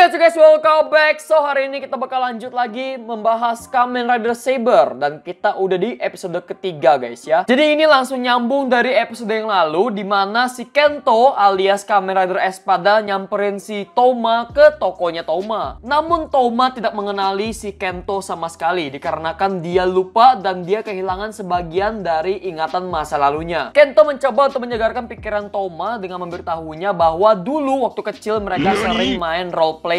Hey guys, welcome back. So hari ini kita bakal lanjut lagi membahas Kamen Rider Saber. Dan kita udah di episode ketiga guys ya. Jadi ini langsung nyambung dari episode yang lalu, dimana si Kento alias Kamen Rider Espada nyamperin si Touma ke tokonya Touma. Namun Touma tidak mengenali si Kento sama sekali, dikarenakan dia lupa dan dia kehilangan sebagian dari ingatan masa lalunya. Kento mencoba untuk menyegarkan pikiran Touma dengan memberitahunya bahwa dulu waktu kecil mereka sering main roleplayan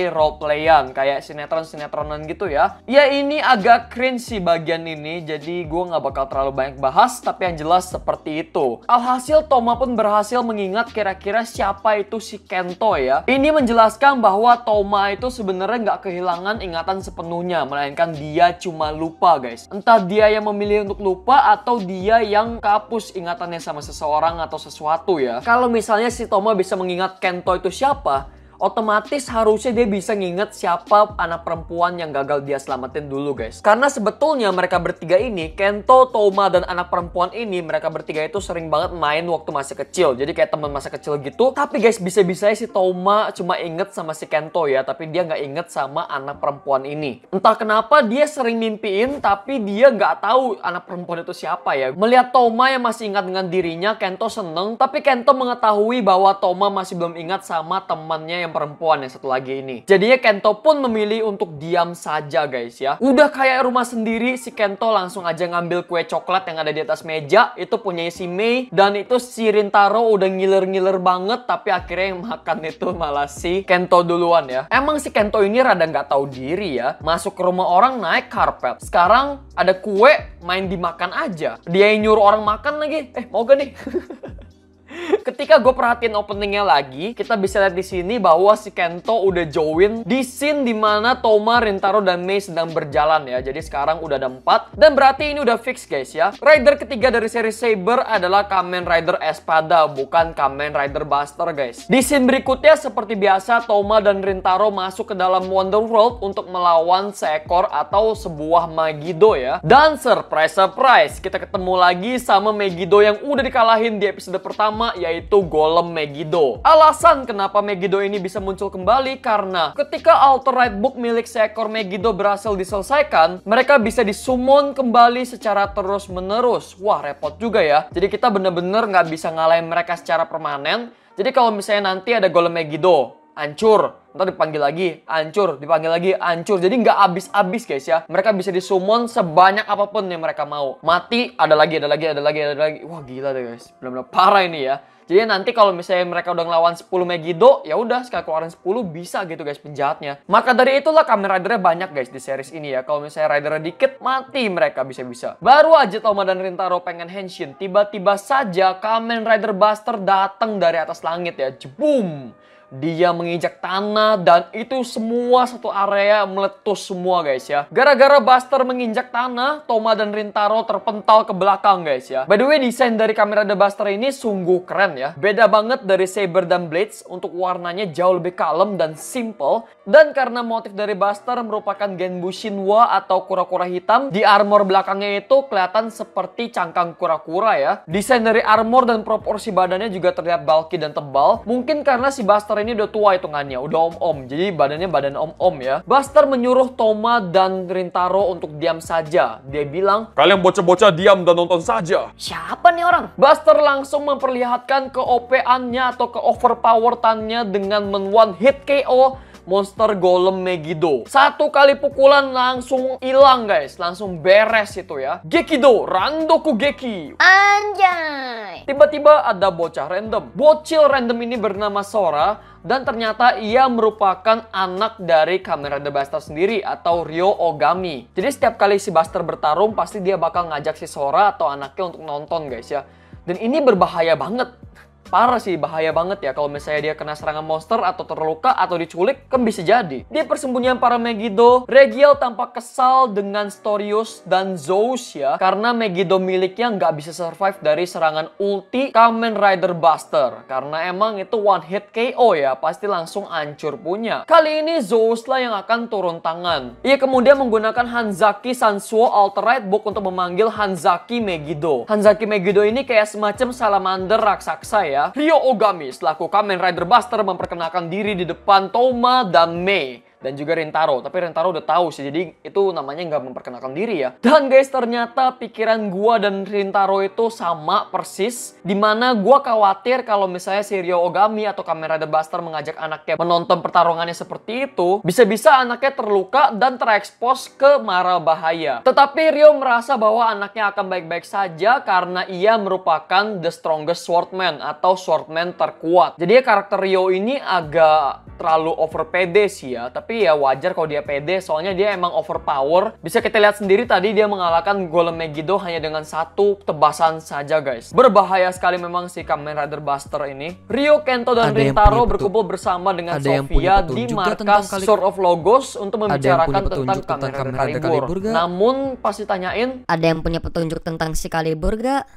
kayak sinetron-sinetronan gitu ya. Ya ini agak cringe sih bagian ini, jadi gue nggak bakal terlalu banyak bahas, tapi yang jelas seperti itu. Alhasil Touma pun berhasil mengingat kira-kira siapa itu si Kento ya. Ini menjelaskan bahwa Touma itu sebenarnya nggak kehilangan ingatan sepenuhnya, melainkan dia cuma lupa guys. Entah dia yang memilih untuk lupa atau dia yang kapus ingatannya sama seseorang atau sesuatu ya. Kalau misalnya si Touma bisa mengingat Kento itu siapa, otomatis harusnya dia bisa nginget siapa anak perempuan yang gagal dia selamatin dulu guys. Karena sebetulnya mereka bertiga ini, Kento, Touma, dan anak perempuan ini, mereka bertiga itu sering banget main waktu masih kecil. Jadi kayak teman masa kecil gitu. Tapi guys, bisa-bisanya si Touma cuma inget sama si Kento ya, tapi dia nggak inget sama anak perempuan ini. Entah kenapa dia sering mimpiin, tapi dia nggak tahu anak perempuan itu siapa ya. Melihat Touma yang masih ingat dengan dirinya, Kento seneng. Tapi Kento mengetahui bahwa Touma masih belum ingat sama temannya yang perempuan yang satu lagi ini. Jadinya Kento pun memilih untuk diam saja guys ya. Udah kayak rumah sendiri, si Kento langsung aja ngambil kue coklat yang ada di atas meja. Itu punya si Mei, dan itu si Rintaro udah ngiler-ngiler banget, tapi akhirnya yang makan itu malah si Kento duluan ya. Emang si Kento ini rada nggak tahu diri ya. Masuk ke rumah orang naik karpet. Sekarang ada kue, main dimakan aja. Dia yang nyuruh orang makan lagi. Mau gak nih? Ketika gue perhatiin openingnya lagi, kita bisa lihat di sini bahwa si Kento udah join di scene dimana Touma, Rintaro, dan Mei sedang berjalan ya. Jadi sekarang udah ada 4, dan berarti ini udah fix guys ya. Rider ketiga dari seri Saber adalah Kamen Rider Espada, bukan Kamen Rider Buster guys. Di scene berikutnya seperti biasa, Touma dan Rintaro masuk ke dalam Wonderworld untuk melawan seekor atau sebuah Megiddo ya. Dan surprise, kita ketemu lagi sama Megiddo yang udah dikalahin di episode pertama, yaitu Golem Megiddo. Alasan kenapa Megiddo ini bisa muncul kembali karena ketika Alternate Book milik seekor Megiddo berhasil diselesaikan, mereka bisa disummon kembali secara terus-menerus. Wah, repot juga ya. Jadi kita bener-bener nggak bisa ngalahin mereka secara permanen. Jadi kalau misalnya nanti ada Golem Megiddo, hancur, ntar dipanggil lagi, hancur, dipanggil lagi, hancur. Jadi nggak habis-habis guys ya. Mereka bisa disummon sebanyak apapun yang mereka mau. Mati, ada lagi. Wah gila deh guys, benar-benar parah ini ya. Jadi nanti kalau misalnya mereka udah ngelawan 10 Megiddo, ya udah sekali keluarin 10 bisa gitu guys penjahatnya. Maka dari itulah Kamen Rider-nya banyak guys di series ini ya. Kalau misalnya Rider-nya dikit, mati mereka bisa-bisa. Baru aja Touma dan Rintaro pengen henshin, tiba-tiba saja Kamen Rider Buster datang dari atas langit ya. Jeboom! Dia menginjak tanah dan itu semua satu area meletus semua guys ya. Gara-gara Buster menginjak tanah, Touma dan Rintaro terpental ke belakang guys ya. By the way, desain dari Kamen Rider Buster ini sungguh keren ya. Beda banget dari Saber dan Blades, untuk warnanya jauh lebih kalem dan simple. Dan karena motif dari Buster merupakan Genbu Shinwa atau kura-kura hitam, di armor belakangnya itu kelihatan seperti cangkang kura-kura ya. Desain dari armor dan proporsi badannya juga terlihat bulky dan tebal. Mungkin karena si Buster ini udah tua hitungannya, udah om-om, jadi badannya badan om-om ya. Buster menyuruh Touma dan Rintaro untuk diam saja. Dia bilang, "Kalian bocah-bocah diam dan nonton saja." Siapa nih orang? Buster langsung memperlihatkan ke-OP-annya atau ke-overpowered-annya dengan men-one hit KO monster Golem Megiddo. Satu kali pukulan langsung hilang guys, langsung beres itu ya. Gekido, Randoku Geki. Anjay. Tiba-tiba ada bocah random. Bocil random ini bernama Sora, dan ternyata ia merupakan anak dari Kamen Rider Buster sendiri atau Ryo Ogami. Jadi setiap kali si Buster bertarung, pasti dia bakal ngajak si Sora atau anaknya untuk nonton guys ya. Dan ini berbahaya banget. Parah sih, bahaya banget ya kalau misalnya dia kena serangan monster atau terluka atau diculik, kan bisa jadi. Di persembunyian para Megiddo, Regiel tampak kesal dengan Storius dan Zeus ya, karena Megiddo miliknya nggak bisa survive dari serangan ulti Kamen Rider Buster. Karena emang itu one hit KO ya, pasti langsung hancur punya. Kali ini Zeus lah yang akan turun tangan. Ia kemudian menggunakan Hanzaki Sansuo Alternate Book untuk memanggil Hanzaki Megiddo. Hanzaki Megiddo ini kayak semacam salamander raksasa ya. ya, Ryo Ogami selaku Kamen Rider Buster memperkenalkan diri di depan Toma dan Mei. Dan juga Rintaro, tapi Rintaro udah tahu sih, jadi itu namanya nggak memperkenalkan diri ya. Dan guys, ternyata pikiran gua dan Rintaro itu sama persis, dimana gua khawatir kalau misalnya si Ryo Ogami atau Kamen Rider Buster mengajak anaknya menonton pertarungannya seperti itu, bisa-bisa anaknya terluka dan terekspos ke mara bahaya. Tetapi Ryo merasa bahwa anaknya akan baik-baik saja karena ia merupakan the strongest swordman atau swordman terkuat. Jadi ya, karakter Ryo ini agak terlalu over pede sih ya, tapi ya wajar kalau dia pede, soalnya dia emang overpower. Bisa kita lihat sendiri tadi dia mengalahkan Golem Megiddo hanya dengan satu tebasan saja guys. Berbahaya sekali memang si Kamen Rider Buster ini. Ryo, Kento, dan Rintaro berkumpul bersama dengan Sofia di markas Sword of Logos untuk membicarakan tentang Kamen Rider Calibur. Namun pas ditanyain, ada yang punya petunjuk tentang si Calibur gak?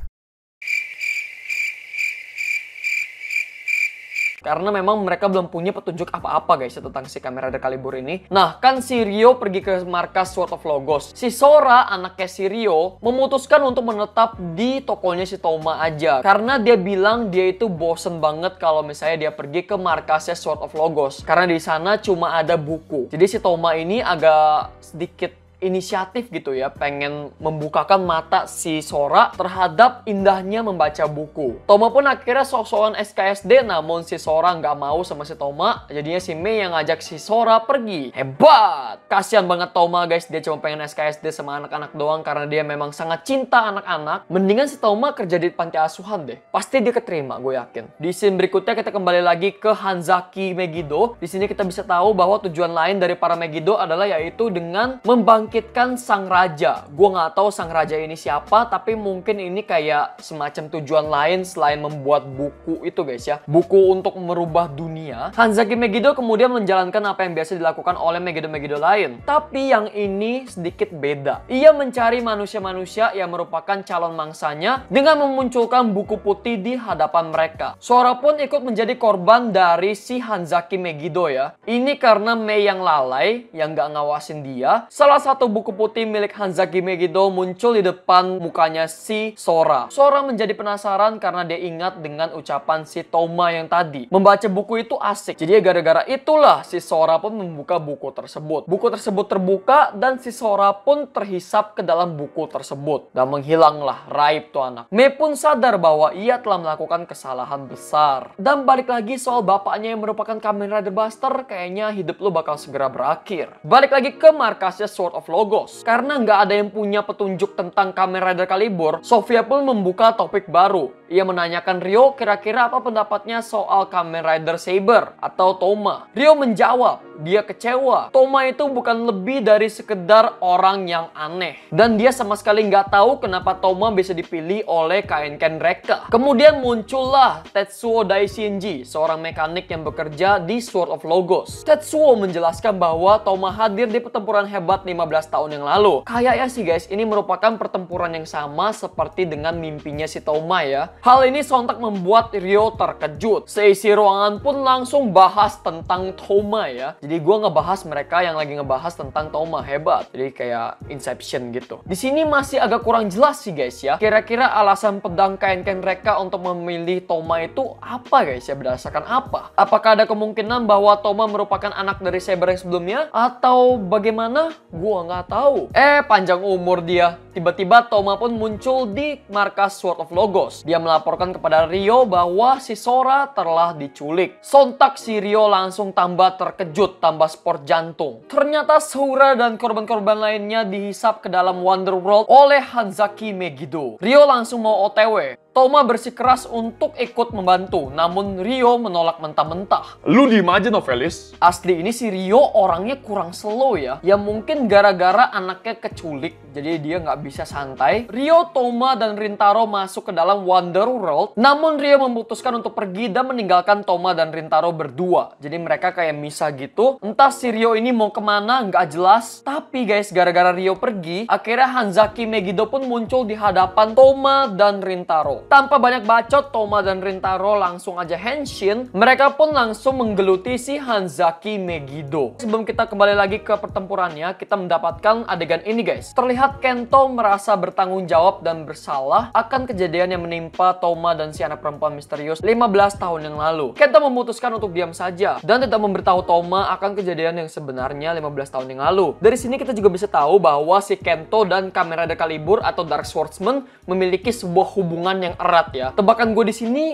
karena memang mereka belum punya petunjuk apa-apa guys tentang si Kamen Rider Calibur ini. Nah, kan si Ryo pergi ke markas Sword of Logos. Si Sora, anaknya si Ryo, memutuskan untuk menetap di tokonya si Toma aja. Karena dia bilang dia itu bosen banget kalau misalnya dia pergi ke markasnya Sword of Logos. Karena di sana cuma ada buku. Jadi si Toma ini agak sedikit inisiatif gitu ya, pengen membukakan mata si Sora terhadap indahnya membaca buku. Toma pun akhirnya sok-sokan SKSD, namun si Sora nggak mau sama si Toma. Jadinya si Mei yang ngajak si Sora pergi. Hebat! Kasian banget Toma guys, dia cuma pengen SKSD sama anak-anak doang karena dia memang sangat cinta anak-anak. Mendingan si Toma kerja di panti asuhan deh. Pasti dia keterima, gue yakin. Di scene berikutnya kita kembali lagi ke Hanzaki Megiddo. Di sini kita bisa tahu bahwa tujuan lain dari para Megiddo adalah yaitu dengan membangkitkan sang raja. Gue nggak tahu sang raja ini siapa, tapi mungkin ini kayak semacam tujuan lain selain membuat buku itu guys ya. Buku untuk merubah dunia. Hanzaki Megiddo kemudian menjalankan apa yang biasa dilakukan oleh Megiddo-Megiddo lain. Tapi yang ini sedikit beda. Ia mencari manusia-manusia yang merupakan calon mangsanya dengan memunculkan buku putih di hadapan mereka. Sora pun ikut menjadi korban dari si Hanzaki Megiddo ya. Ini karena Mei yang lalai, yang nggak ngawasin dia. Salah satu buku putih milik Hanzaki Megiddo muncul di depan mukanya si Sora. Sora menjadi penasaran karena dia ingat dengan ucapan si Toma yang tadi. Membaca buku itu asik. Jadi gara-gara itulah si Sora pun membuka buku tersebut. Buku tersebut terbuka dan si Sora pun terhisap ke dalam buku tersebut. Dan menghilanglah raib tuh anak. Mei pun sadar bahwa ia telah melakukan kesalahan besar. Dan balik lagi soal bapaknya yang merupakan Kamen Rider Buster, kayaknya hidup lo bakal segera berakhir. Balik lagi ke markasnya Sword of Logos. Karena nggak ada yang punya petunjuk tentang Kamen Rider Calibur, Sofia pun membuka topik baru. Ia menanyakan Ryo kira-kira apa pendapatnya soal Kamen Rider Saber atau Toma. Ryo menjawab, dia kecewa. Toma itu bukan lebih dari sekedar orang yang aneh. Dan dia sama sekali nggak tahu kenapa Toma bisa dipilih oleh Kainken Reka. Kemudian muncullah Tetsuo Daishinji, seorang mekanik yang bekerja di Sword of Logos. Tetsuo menjelaskan bahwa Toma hadir di pertempuran hebat 15 tahun yang lalu. Kayaknya sih guys, ini merupakan pertempuran yang sama seperti dengan mimpinya si Toma ya. Hal ini sontak membuat Ryo terkejut. Seisi ruangan pun langsung bahas tentang Toma ya. Jadi gue ngebahas mereka yang lagi ngebahas tentang Toma. Hebat. Jadi kayak Inception gitu. Di sini masih agak kurang jelas sih guys ya. Kira-kira alasan pedang Kainken Reka untuk memilih Toma itu apa guys ya? Berdasarkan apa? Apakah ada kemungkinan bahwa Toma merupakan anak dari Saber yang sebelumnya? Atau bagaimana? Gua nggak tahu. Panjang umur dia. Tiba-tiba Toma pun muncul di markas Sword of Logos. Dia melaporkan kepada Ryo bahwa si Sora telah diculik. Sontak si Ryo langsung tambah terkejut, tambah sport jantung. Ternyata Sora dan korban-korban lainnya dihisap ke dalam Wonder World oleh Hanzaki Megiddo. Ryo langsung mau OTW. Toma bersikeras untuk ikut membantu, namun Ryo menolak mentah-mentah. Lu diem aja Novelis. Asli ini si Ryo orangnya kurang slow ya. Ya mungkin gara-gara anaknya keculik, jadi dia nggak bisa santai. Ryo, Toma, dan Rintaro masuk ke dalam Wonder World. Namun Ryo memutuskan untuk pergi dan meninggalkan Toma dan Rintaro berdua. Jadi mereka kayak misah gitu. Entah si Ryo ini mau kemana, nggak jelas. Tapi guys, gara-gara Ryo pergi, akhirnya Hanzaki Megiddo pun muncul di hadapan Toma dan Rintaro. Megiddo. Tanpa banyak bacot, Toma dan Rintaro langsung aja henshin. Mereka pun langsung menggeluti si Hanzaki Megiddo. Sebelum kita kembali lagi ke pertempurannya, kita mendapatkan adegan ini guys. Terlihat Kento merasa bertanggung jawab dan bersalah akan kejadian yang menimpa Toma dan si anak perempuan misterius 15 tahun yang lalu. Kento memutuskan untuk diam saja dan tidak memberitahu Toma akan kejadian yang sebenarnya 15 tahun yang lalu. Dari sini kita juga bisa tahu bahwa si Kento dan Kamen Rider Calibur atau Dark Swordsman memiliki sebuah hubungan yang erat ya. Tebakan gue di sini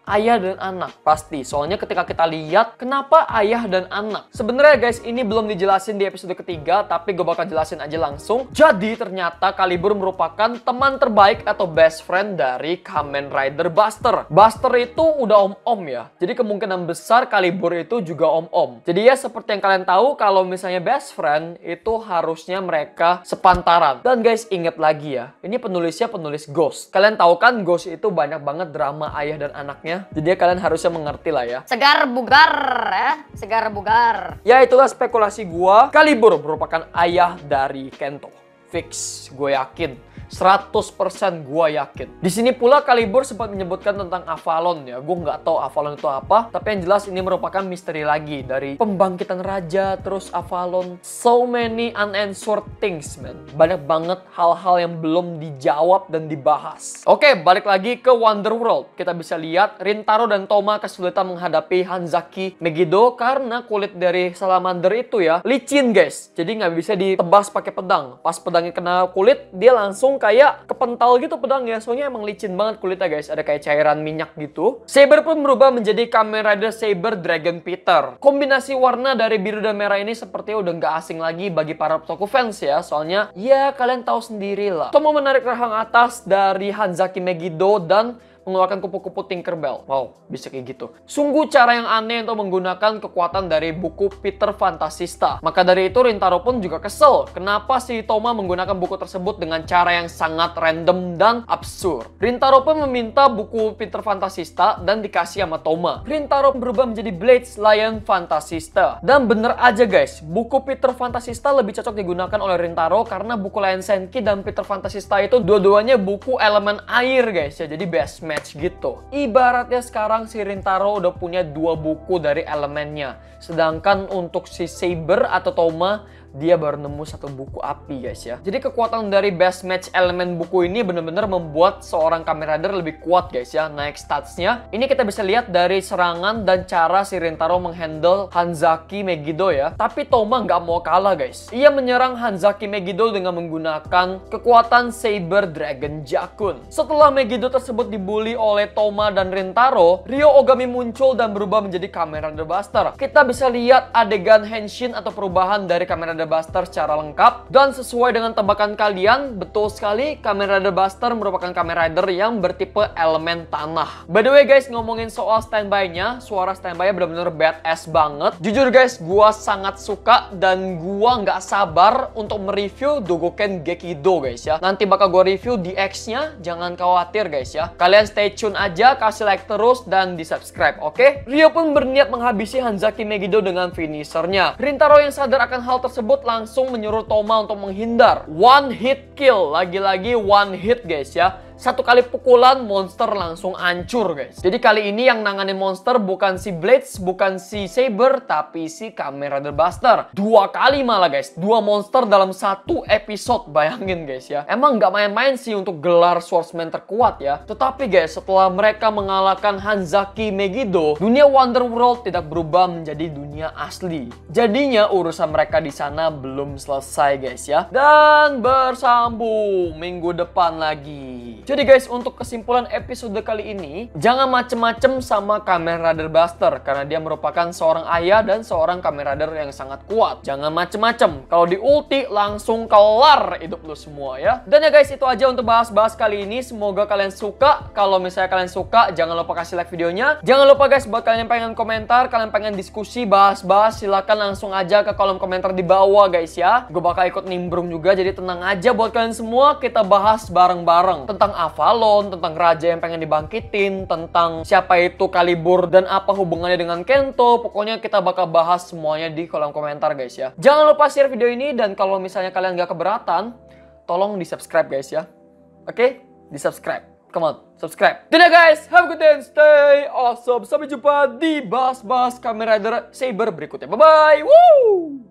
ayah dan anak pasti. Soalnya ketika kita lihat kenapa ayah dan anak. Sebenarnya guys ini belum dijelasin di episode ketiga, tapi gue bakal jelasin aja langsung. Jadi ternyata Calibur merupakan teman terbaik atau best friend dari Kamen Rider Buster. Buster itu udah om-om ya. Jadi kemungkinan besar Calibur itu juga om-om. Jadi ya seperti yang kalian tahu kalau misalnya best friend itu harusnya mereka sepantaran. Dan guys inget lagi ya, ini penulisnya penulis Ghost. Kalian tahu kan Ghost itu banyak banget drama ayah dan anaknya. Jadi kalian harusnya mengerti lah ya. Segar bugar ya, segar bugar. Ya itulah spekulasi gua. Calibur merupakan ayah dari Kento. Fix, gue yakin. 100% gua yakin. Di sini pula Calibur sempat menyebutkan tentang Avalon ya. Gue nggak tahu Avalon itu apa, tapi yang jelas ini merupakan misteri lagi dari pembangkitan raja terus Avalon. So many unanswered things, man. Banyak banget hal-hal yang belum dijawab dan dibahas. Oke, balik lagi ke Wonderworld. Kita bisa lihat Rintaro dan Toma kesulitan menghadapi Hanzaki Megiddo karena kulit dari salamander itu ya licin, guys. Jadi nggak bisa ditebas pakai pedang. Pas pedangnya kena kulit, dia langsung kayak kepental gitu pedangnya. Soalnya emang licin banget kulitnya guys. Ada kayak cairan minyak gitu. Saber pun berubah menjadi Kamen Rider Saber Dragon Peter. Kombinasi warna dari biru dan merah ini sepertinya udah nggak asing lagi bagi para Toku fans ya. Soalnya ya kalian tahu sendiri lah. Tomo menarik rahang atas dari Hanzaki Megiddo dan mengeluarkan kupu-kupu Tinkerbell. Wow, bisa kayak gitu. Sungguh cara yang aneh untuk menggunakan kekuatan dari buku Peter Fantasista. Maka dari itu Rintaro pun juga kesel. Kenapa si Toma menggunakan buku tersebut dengan cara yang sangat random dan absurd. Rintaro pun meminta buku Peter Fantasista dan dikasih sama Toma. Rintaro berubah menjadi Blades Lion Fantasista. Dan bener aja guys, buku Peter Fantasista lebih cocok digunakan oleh Rintaro karena buku Lion Senki dan Peter Fantasista itu dua-duanya buku elemen air guys ya. Jadi best match gitu. Ibaratnya sekarang si Rintaro udah punya 2 buku dari elemennya. Sedangkan untuk si Saber atau Toma, dia baru nemu 1 buku api guys ya. Jadi kekuatan dari best match elemen buku ini benar-benar membuat seorang Kamen Rider lebih kuat guys ya. Naik statsnya. Ini kita bisa lihat dari serangan dan cara si Rintaro menghandle Hanzaki Megiddo ya. Tapi Toma nggak mau kalah guys. Ia menyerang Hanzaki Megiddo dengan menggunakan kekuatan Saber Dragon Jakun. Setelah Megiddo tersebut dibully oleh Toma dan Rintaro, Ryo Ogami muncul dan berubah menjadi Kamen Rider Buster. Kita bisa lihat adegan henshin atau perubahan dari Kamen Rider Buster secara lengkap. Dan sesuai dengan tebakan kalian, betul sekali Kamen Rider Buster merupakan Kamen Rider yang bertipe elemen tanah. By the way guys, ngomongin soal standby-nya, suara standby-nya benar-benar badass banget. Jujur guys, gua sangat suka dan gua nggak sabar untuk mereview Dogoken Gekido guys ya. Nanti bakal gua review DX-nya, jangan khawatir guys ya. Kalian stay tune aja, kasih like terus dan di subscribe, oke? Ryo pun berniat menghabisi Hanzaki Megiddo dengan finishernya. Rintaro yang sadar akan hal tersebut langsung menyuruh Toma untuk menghindar. One hit kill, lagi-lagi one hit guys ya. 1 kali pukulan monster langsung hancur guys. Jadi kali ini yang nanganin monster bukan si Blades, bukan si Saber, tapi si Kamen Rider Buster. 2 kali malah guys, 2 monster dalam 1 episode. Bayangin guys ya. Emang nggak main-main sih untuk gelar swordsman terkuat ya. Tetapi guys, setelah mereka mengalahkan Hanzaki Megiddo, dunia Wonderworld tidak berubah menjadi dunia asli. Jadinya urusan mereka di sana belum selesai guys ya. Dan bersambung minggu depan lagi. Jadi guys, untuk kesimpulan episode kali ini, jangan macem-macem sama Kamen Rider Buster karena dia merupakan seorang ayah dan seorang Kamen Rider yang sangat kuat. Jangan macem-macem. Kalau di ulti langsung kelar hidup lu semua ya. Dan ya guys, itu aja untuk bahas-bahas kali ini. Semoga kalian suka. Kalau misalnya kalian suka, jangan lupa kasih like videonya. Jangan lupa guys, buat kalian yang pengen komentar, kalian pengen diskusi, bahas-bahas, silakan langsung aja ke kolom komentar di bawah guys ya. Gue bakal ikut nimbrung juga, jadi tenang aja buat kalian semua. Kita bahas bareng-bareng tentang Avalon, tentang raja yang pengen dibangkitin, tentang siapa itu Calibur dan apa hubungannya dengan Kento. Pokoknya kita bakal bahas semuanya di kolom komentar guys ya. Jangan lupa share video ini dan kalau misalnya kalian gak keberatan, tolong di subscribe guys ya. Oke? Di subscribe. come on, subscribe. Dadah guys, have a good day and stay awesome. Sampai jumpa di bahas-bahas Kamen Rider Saber berikutnya. Bye-bye. Woo!